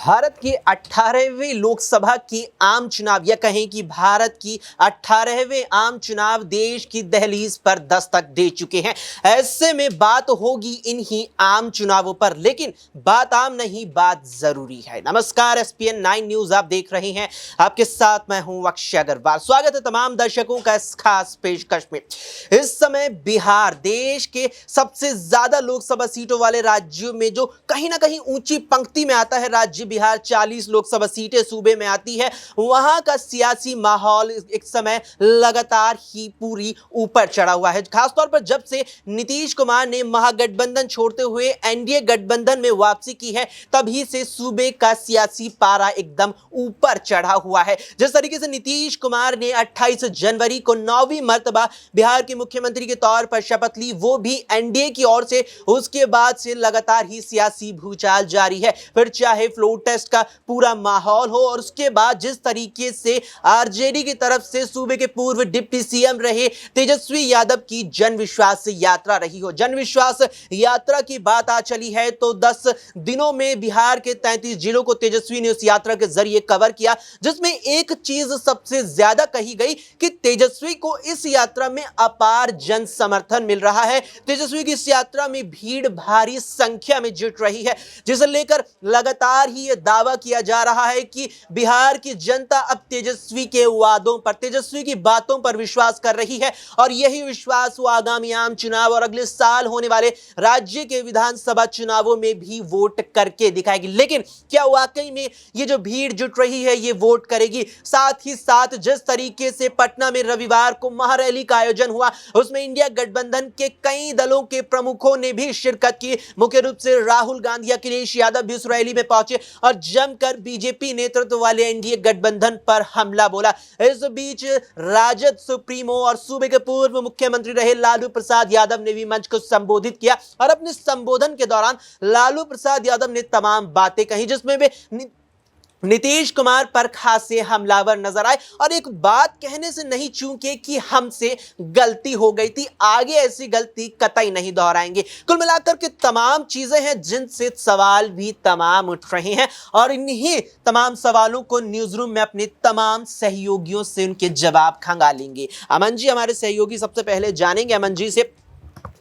भारत की 18वीं लोकसभा की आम चुनाव या कहें कि भारत की 18वें आम चुनाव देश की दहलीज पर दस्तक दे चुके हैं। ऐसे में बात होगी इन्हीं आम चुनावों पर, लेकिन बात आम नहीं, बात जरूरी है। नमस्कार, एसपीएन 9 न्यूज आप देख रहे हैं, आपके साथ मैं हूं अक्षय अग्रवाल। स्वागत है तमाम दर्शकों का इस खास पेशकश में। इस समय बिहार देश के सबसे ज्यादा लोकसभा सीटों वाले राज्यों में जो कहीं ना कहीं ऊंची पंक्ति में आता है राज्य बिहार। 40 लोकसभा सीटें सूबे में आती है। वहां का सियासी माहौल एक समय लगातार ही पूरी ऊपर चढ़ा हुआ है, खासतौर पर जब से नीतीश कुमार ने महागठबंधन छोड़ते हुए एनडीए गठबंधन में वापसी की है, तभी से सूबे का सियासी पारा एकदम ऊपर चढ़ा हुआ है। जिस तरीके से नीतीश कुमार ने 28 जनवरी को 9वीं मर्तबा बिहार के मुख्यमंत्री के तौर पर शपथ ली, वो भी एनडीए की ओर से, उसके बाद से लगातार ही सियासी भूचाल जारी है। फिर चाहे फ्लोर टेस्ट का पूरा माहौल हो, और उसके बाद जिस तरीके से आरजेडी की तरफ से सूबे के पूर्व डिप्टी सीएम रहे तेजस्वी यादव की जन विश्वास यात्रा रही हो। जन विश्वास यात्रा की बात आ चली है तो 10 दिनों में बिहार के 33 जिलों को तेजस्वी ने उस यात्रा के जरिए कवर किया, जिसमें एक चीज सबसे ज्यादा कही गई कि तेजस्वी को इस यात्रा में अपार जन समर्थन मिल रहा है। तेजस्वी की इस यात्रा में भीड़ भारी संख्या में जुट रही है, जिसे लेकर लगातार ही यह दावा किया जा रहा है कि बिहार की जनता अब तेजस्वी के वादों पर, तेजस्वी की बातों पर विश्वास कर रही है, और यही विश्वास वो आगामी आम चुनाव और अगले साल होने वाले राज्य के विधानसभा चुनावों में भी वोट करके दिखाएगी। लेकिन क्या वाकई में ये जो भीड़ जुट रही है ये वोट करेगी? साथ ही साथ जिस तरीके से पटना में रविवार को महारैली का आयोजन हुआ, उसमें इंडिया गठबंधन के कई दलों के प्रमुखों ने भी शिरकत की। मुख्य रूप से राहुल गांधी, अखिलेश यादव भी उस रैली में पहुंचे और जमकर बीजेपी नेतृत्व वाले एनडीए गठबंधन पर हमला बोला। इस बीच राजद सुप्रीमो और सूबे के पूर्व मुख्यमंत्री रहे लालू प्रसाद यादव ने भी मंच को संबोधित किया, और अपने संबोधन के दौरान लालू प्रसाद यादव ने तमाम बातें कही, जिसमें वे नीतीश कुमार पर खासे हमलावर नजर आए, और एक बात कहने से नहीं चूके कि हमसे गलती हो गई थी, आगे ऐसी गलती कतई नहीं दोहराएंगे। कुल मिलाकर के तमाम चीजें हैं जिनसे सवाल भी तमाम उठ रहे हैं, और इन्हीं तमाम सवालों को न्यूज रूम में अपने तमाम सहयोगियों से उनके जवाब खंगालेंगे। अमन जी हमारे सहयोगी, सबसे पहले जानेंगे अमन जी से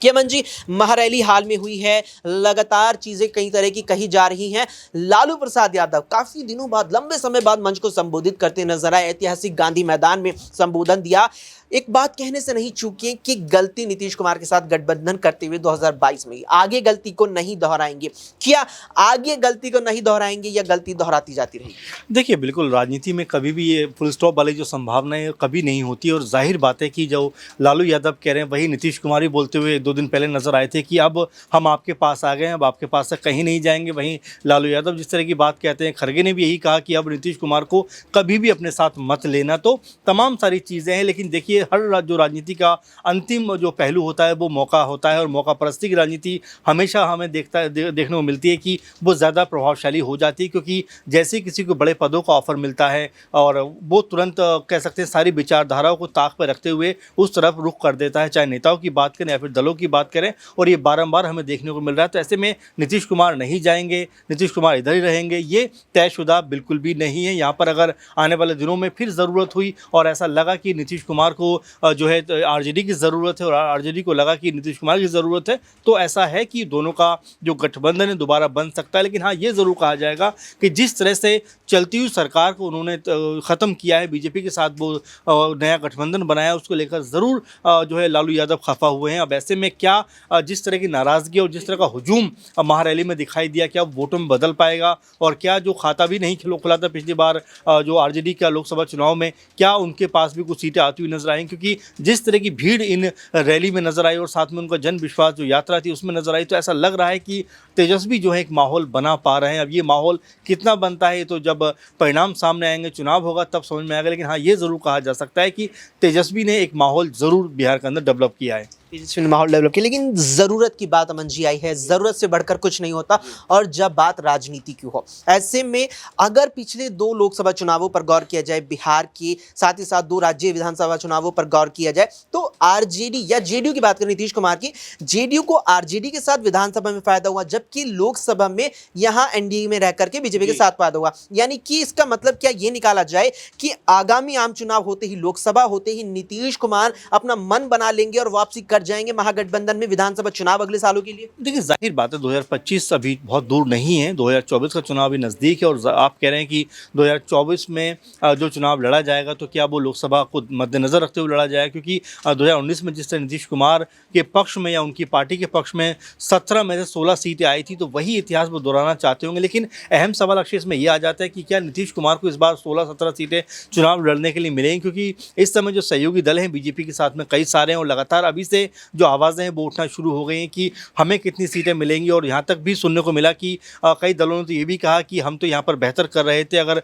कि अमन जी, महारैली हाल में हुई है, लगातार चीजें कई तरह की कही जा रही हैं। लालू प्रसाद यादव काफी दिनों बाद, लंबे समय बाद मंच को संबोधित करते नजर आए, ऐतिहासिक गांधी मैदान में संबोधन दिया। एक बात कहने से नहीं चूके कि गलती नीतीश कुमार के साथ गठबंधन करते हुए 2022 में, आगे गलती को नहीं दोहराएंगे। क्या आगे गलती को नहीं दोहराएंगे या गलती दोहराती जाती रहेगी? देखिए, बिल्कुल राजनीति में कभी भी ये फुल स्टॉप वाली जो संभावनाएं कभी नहीं होती, और जाहिर बात है कि जो लालू यादव कह रहे हैं वही नीतीश कुमार भी बोलते हुए 2 दिन पहले नजर आए थे कि अब हम आपके पास आ गए हैं, अब आपके पास से कहीं नहीं जाएंगे। वहीं लालू यादव जिस तरह की बात कहते हैं, खरगे ने भी यही कहा कि अब नीतीश कुमार को कभी भी अपने साथ मत लेना। तो तमाम सारी चीज़ें हैं, लेकिन देखिए हर जो राजनीति का अंतिम जो पहलू होता है वो मौका होता है, और मौका परस्ती की राजनीति हमेशा हमें देखने को मिलती है कि वो ज़्यादा प्रभावशाली हो जाती है, क्योंकि जैसे किसी को बड़े पदों का ऑफर मिलता है और वो तुरंत कह सकते हैं सारी विचारधाराओं को ताक पर रखते हुए उस तरफ रुख कर देता है, चाहे नेताओं की बात करें या फिर दलों की बात करें, और ये बारंबार हमें देखने को मिल रहा है। तो ऐसे में नीतीश कुमार नहीं जाएंगे, नीतीश कुमार इधर ही रहेंगे, ये तयशुदा बिल्कुल भी नहीं है। यहाँ पर अगर आने वाले दिनों में फिर ज़रूरत हुई और ऐसा लगा कि नीतीश कुमार को जो है तो आरजेडी की ज़रूरत है और आरजेडी को लगा कि नीतीश कुमार की ज़रूरत है, तो ऐसा है कि दोनों का जो गठबंधन है दोबारा बन सकता है। लेकिन हाँ, ये ज़रूर कहा जाएगा कि जिस तरह से चलती हुई सरकार को उन्होंने ख़त्म किया है, बीजेपी के साथ वो नया गठबंधन बनाया, उसको लेकर ज़रूर जो है लालू यादव खफा हुए हैं। अब ऐसे में क्या जिस तरह की नाराज़गी और जिस तरह का हुजूम महारैली में दिखाई दिया, क्या वोटों में बदल पाएगा, और क्या जो खाता भी नहीं खुला था पिछली बार जो आरजेडी का लोकसभा चुनाव में, क्या उनके पास भी कुछ सीटें आती हुई नजर आएंगी? क्योंकि जिस तरह की भीड़ इन रैली में नजर आई और साथ में उनका जन विश्वास जो यात्रा थी उसमें नजर आई, तो ऐसा लग रहा है कि तेजस्वी जो है एक माहौल बना पा रहे हैं। अब ये माहौल कितना बनता है तो जब परिणाम सामने आएंगे, चुनाव होगा, तब समझ में आएगा। लेकिन हाँ, ये ज़रूर कहा जा सकता है कि तेजस्वी ने एक माहौल ज़रूर बिहार के अंदर डेवलप किया है। तेजस्वी ने माहौल डेवलप किया, लेकिन ज़रूरत की बात अमन जी आई है, ज़रूरत से बढ़कर कुछ नहीं होता। और जब बात राजनीति की हो, ऐसे में अगर पिछले 2 लोकसभा चुनावों पर गौर किया जाए, बिहार के साथ ही साथ 2 राज्य विधानसभा चुनावों पर गौर किया जाए, तो आरजेडी या जेडीयू की बात करें नीतीश कुमार की, जेडीयू को आरजेडी के साथ विधानसभा में फायदा हुआ, जबकि लोकसभा में यहाँ एनडीए में रह करके बीजेपी के साथ फायदा हुआ। यानी कि इसका मतलब क्या ये निकाला जाए कि आगामी आम चुनाव होते ही, लोकसभा होते ही नीतीश कुमार अपना मन बना लेंगे और वापसी कर जाएंगे महागठबंधन में विधानसभा चुनाव अगले सालों के लिए? देखिए, जाहिर बात है 2025 अभी बहुत दूर नहीं है, 2024 का चुनाव भी नज़दीक है। और आप कह रहे हैं कि 2024 में जो चुनाव लड़ा जाएगा तो क्या वो लोकसभा को मद्देनज़र रखते हुए लड़ा जाएगा? क्योंकि 2019 में जिस तरह नीतीश कुमार के पक्ष में या उनकी पार्टी के पक्ष में 17 में से 16 सीटें आई थी, तो वही इतिहास वो दोहराना चाहते होंगे। लेकिन अहम सवाल अक्सर इसमें ये आ जाता है कि क्या नीतीश कुमार को इस बार 16-17 सीटें चुनाव लड़ने के लिए मिलेंगी? क्योंकि इस समय जो सहयोगी दल हैं बीजेपी के साथ में कई सारे हैं, और लगातार अभी से जो आवाज़ें हैं वो उठना शुरू हो गई हैं कि हमें कितनी सीटें मिलेंगी। और यहाँ तक भी सुनने को मिला कि कई दलों ने तो ये भी कहा कि हम तो यहाँ पर बेहतर कर रहे थे, अगर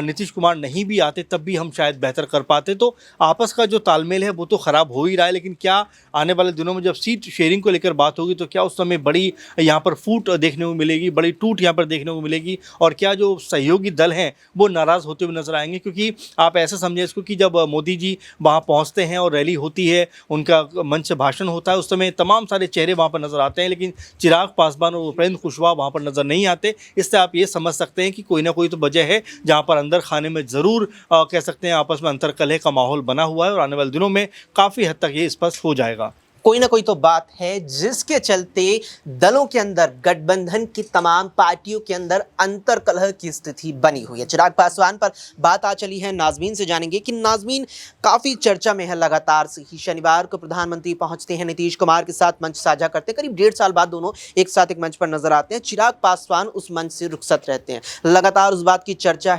नीतीश कुमार नहीं भी आते तब भी हम शायद बेहतर कर पाते। तो आपस का जो तालमेल है वो तो ख़राब हो ही रहा है, लेकिन क्या आने वाले दिनों में जब सीट शेयरिंग को लेकर बात होगी तो क्या उस समय बड़ी यहाँ पर फूट देखने को मिलेगी, बड़ी टूट यहाँ पर देखने को मिलेगी? और क्या जो सहयोगी दल हैं वो नाराज़ होते हुए नजर आएंगे? क्योंकि आप ऐसे समझें इसको कि जब मोदी जी वहाँ पहुँचते हैं और रैली होती है, उनका मंच से भाषण होता है, उस समय तमाम सारे चेहरे वहाँ पर नजर आते हैं, लेकिन चिराग पासवान और उपेंद्र कुशवाहा वहाँ पर नजर नहीं आते। इससे आप ये समझ सकते हैं कि कोई ना कोई तो वजह है जहाँ पर अंदर खाने में ज़रूर कह सकते हैं आपस में अंतर्कलह का माहौल बना हुआ है, और आने वाले दिनों में काफ़ी हद तक ये स्पष्ट हो जाएगा। कोई ना कोई तो बात है जिसके चलते दलों के अंदर, गठबंधन की तमाम पार्टियों के अंदर अंतर्कलह की स्थिति बनी हुई है। चिराग पासवान पर बात आ चली है, नाज़मीन से जानेंगे कि नाज़मीन काफ़ी चर्चा में है लगातार से ही। शनिवार को प्रधानमंत्री पहुंचते हैं, नीतीश कुमार के साथ मंच साझा करते हैं, करीब 1.5 साल बाद दोनों एक साथ एक मंच पर नजर आते हैं। चिराग पासवान उस मंच से रुखसत रहते हैं। लगातार उस बात की चर्चा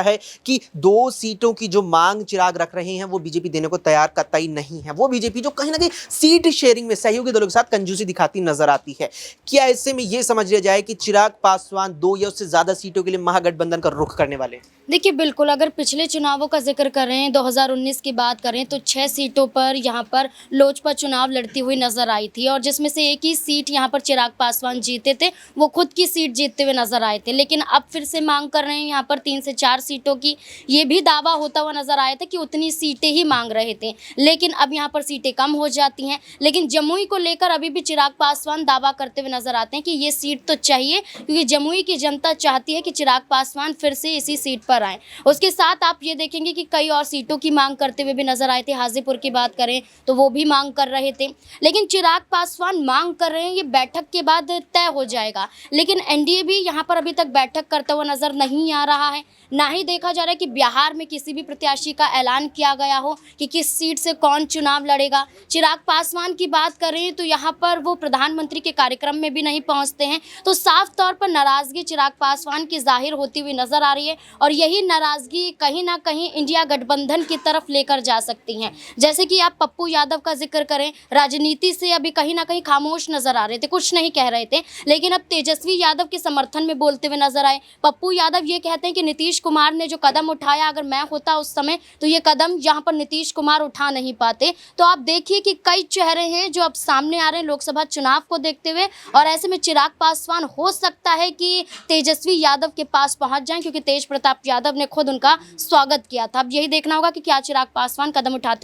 है कि 2 सीटों की जो मांग चिराग रख रहे हैं वो बीजेपी देने को तैयार कतई नहीं है। वो बीजेपी जो कहीं ना कहीं सीट शेयरिंग में सहयोगी दलों के साथ कंजूसी दिखाती नजर आती है। क्या ऐसे में यह समझ लिया जाए कि चिराग पासवान 2 या उससे ज्यादा सीटों के लिए महागठबंधन का रुख करने वाले हैं? देखिए, बिल्कुल, अगर पिछले चुनावों का जिक्र करें, 2019 की बात करें, तो 6 सीटों पर यहाँ पर लोजपा चुनाव लड़ती हुई नजर आई थी, और जिसमें से एक ही सीट यहाँ पर चिराग पासवान जीते थे, वो खुद की सीट जीतते हुए नजर आए थे। लेकिन अब फिर से मांग कर रहे हैं यहाँ पर 3 से 4 सीटों की। ये भी दावा होता हुआ नजर आया था कि उतनी सीटें ही मांग रहे थे, लेकिन अब यहाँ पर सीटें कम हो जाती हैं। लेकिन जमुई को लेकर अभी भी चिराग पासवान दावा करते हुए नजर आते हैं कि ये सीट तो चाहिए, क्योंकि जमुई की जनता चाहती है कि चिराग पासवान फिर से इसी सीट पर आए। उसके साथ आप ये देखेंगे कि कई और सीटों की मांग करते हुए भी नजर आए थे। हाजीपुर की बात करें तो वो भी मांग कर रहे थे, लेकिन चिराग पासवान मांग कर रहे हैं, ये बैठक के बाद तय हो जाएगा। लेकिन एनडीए भी यहाँ पर अभी तक बैठक करता हुआ नजर नहीं आ रहा है। ना ही देखा जा रहा है कि बिहार में किसी भी प्रत्याशी का ऐलान किया गया हो कि किस सीट से कौन चुनाव लड़ेगा। चिराग पासवान की बात करें तो यहाँ पर वो प्रधानमंत्री के कार्यक्रम में भी नहीं पहुँचते हैं, तो साफ तौर पर नाराजगी चिराग पासवान की जाहिर होती हुई नजर आ रही है, और यही नाराजगी कहीं ना कहीं इंडिया गठबंधन की तरफ लेकर जा सकती हैं। जैसे कि आप पप्पू यादव का जिक्र करें, राजनीति से अभी कहीं ना कहीं खामोश नजर आ रहे थे, कुछ नहीं कह रहे थे, लेकिन अब तेजस्वी यादव के समर्थन में बोलते हुए नजर आए। पप्पू यादव ये कहते हैं कि नीतीश कुमार ने जो कदम उठाया, अगर मैं होता उस समय तो ये कदम यहाँ पर नीतीश कुमार उठा नहीं पाते। तो आप देखिए कि कई चेहरे हैं जो अब सामने आ रहे हैं लोकसभा चुनाव को देखते हुए, और ऐसे में चिराग पासवान हो सकता है कि तेजस्वी यादव के पास पहुंच जाएं, क्योंकि तेज प्रताप यादव ने खुद उनका स्वागत किया था। अब यही देखना होगा कि क्या चिराग पासवान कदम उठाते